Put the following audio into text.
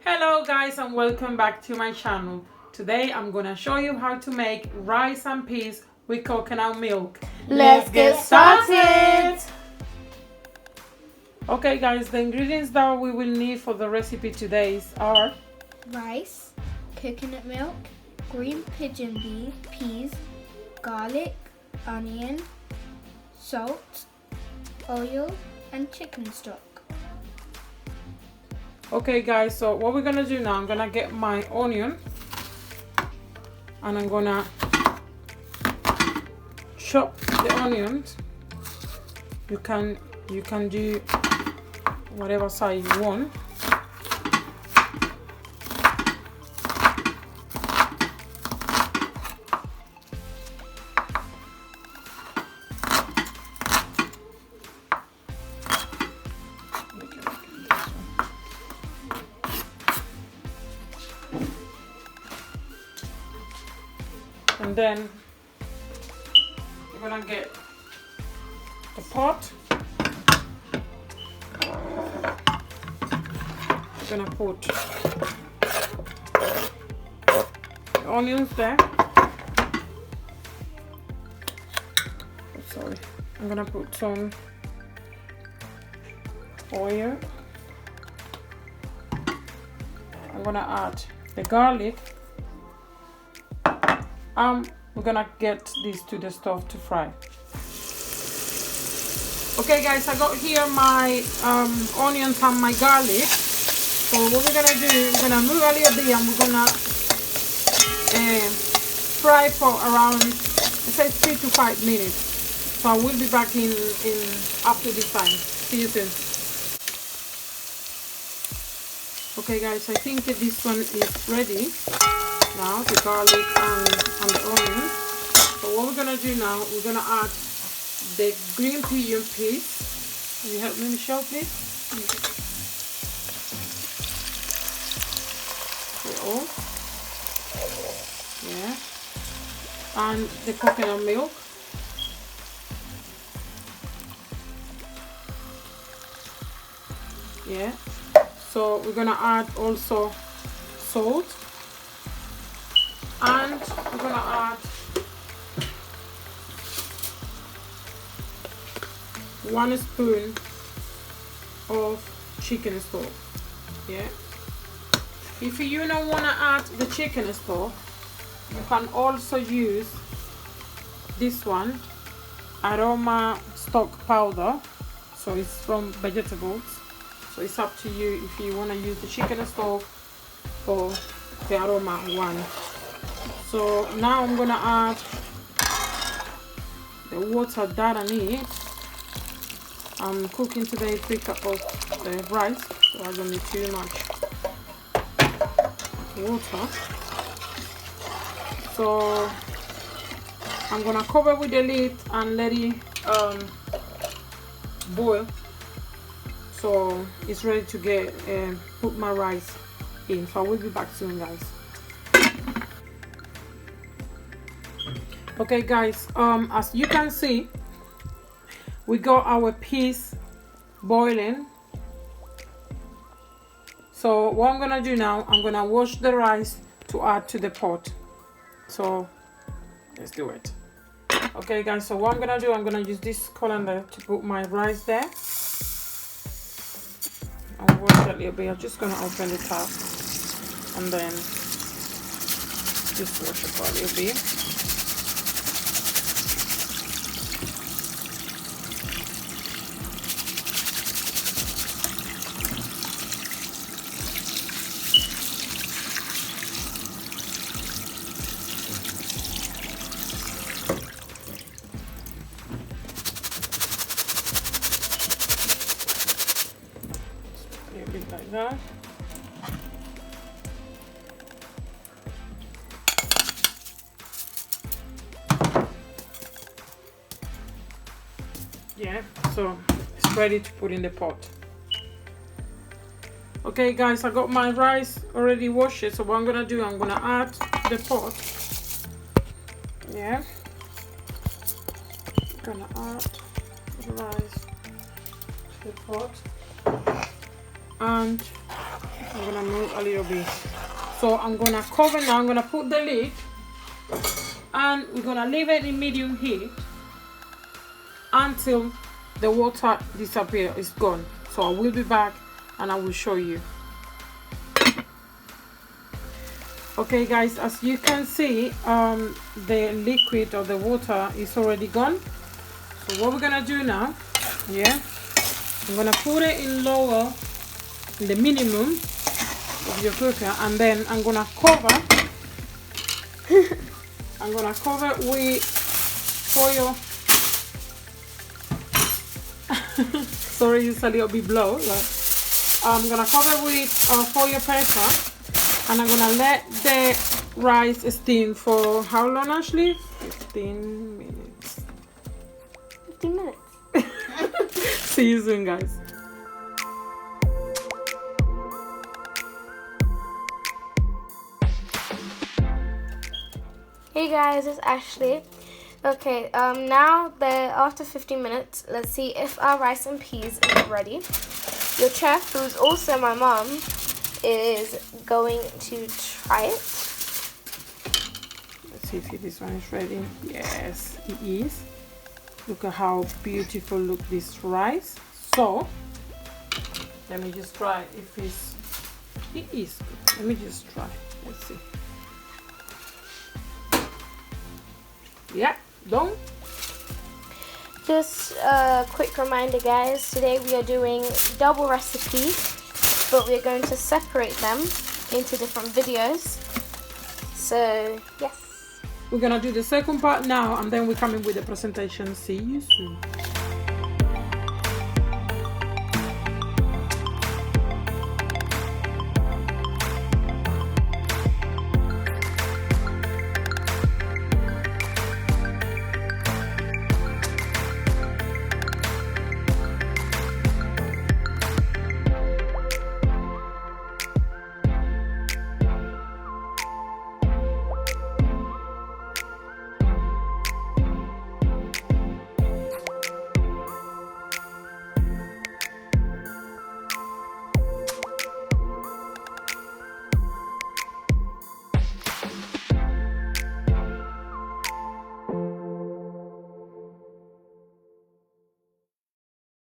Hello guys and welcome back to my channel. Today I'm gonna show you how to make rice and peas with coconut milk. Let's get started! Okay guys, the ingredients that we will need for the recipe today are rice, coconut milk, green pigeon peas, garlic, onion, salt, oil and chicken stock. Okay guys, so what we're gonna do now, I'm gonna get my onion and I'm gonna chop the onions. You can do whatever size you want. And then we're gonna get the pot. We're gonna put the onions there. Oh, sorry. I'm gonna put some oil. I'm gonna add the garlic. We're gonna get these to the stove to fry. Okay guys, I got here my onions and my garlic. So what we're gonna do, we're gonna move a little bit and we're gonna fry for around, let's say 3 to 5 minutes. So I will be back in after this time. See you soon. Okay guys, I think that this one is ready. Now the garlic and the onions. So what we're gonna do now, we're gonna add the green pigeon peas. Can you help me, Michelle, please? Okay, yeah, and the coconut milk. Yeah. So we're gonna add also salt. And we're gonna add 1 spoon of chicken stock. Yeah. If you don't wanna add the chicken stock, you can also use this one, aroma stock powder. So it's from vegetables. So it's up to you if you wanna use the chicken stock or the aroma one. So now I'm gonna add the water that I need. I'm cooking today 3 cups of the rice, so I don't need too much water. So I'm gonna cover with the lid and let it boil. So it's ready to get put my rice in. So I will be back soon, guys. Okay guys, as you can see, we got our peas boiling. So what I'm gonna do now, I'm gonna wash the rice to add to the pot. So let's do it. Okay guys, so what I'm gonna do, I'm gonna use this colander to put my rice there. I'll wash a little bit. I'm just gonna open the tap and then just wash it for a little bit. Like that. Yeah, so it's ready to put in the pot. Okay guys, I got my rice already washed, so what I'm gonna do, I'm gonna add the pot. Yeah, I'm gonna add the rice to the pot. And I'm gonna move a little bit. So I'm gonna cover now. I'm gonna put the lid, and we're gonna leave it in medium heat until the water disappears, is gone. So I will be back and I will show you. Okay guys, as you can see, the liquid or the water is already gone. So what we're gonna do now, yeah, I'm gonna put it in lower, in the minimum of your cooker, and then I'm gonna cover I'm gonna cover with foil. Sorry, it's a little bit blow. I'm gonna cover with foil paper, and I'm gonna let the rice steam for how long, Ashley? 15 minutes. 15 minutes. See you soon, guys. Hey guys, it's Ashley. Okay, now after 15 minutes, let's see if our rice and peas are ready. Your chef, who's also my mom, is going to try it. Let's see if this one is ready. Yes, it is. Look at how beautiful look this rice. So let me just try if it is good. Let me just try. Let's see. Yeah, done. Just a quick reminder, guys, today we are doing double recipe, but we're going to separate them into different videos. So yes, we're gonna do the second part now, and then we're coming with the presentation. See you soon.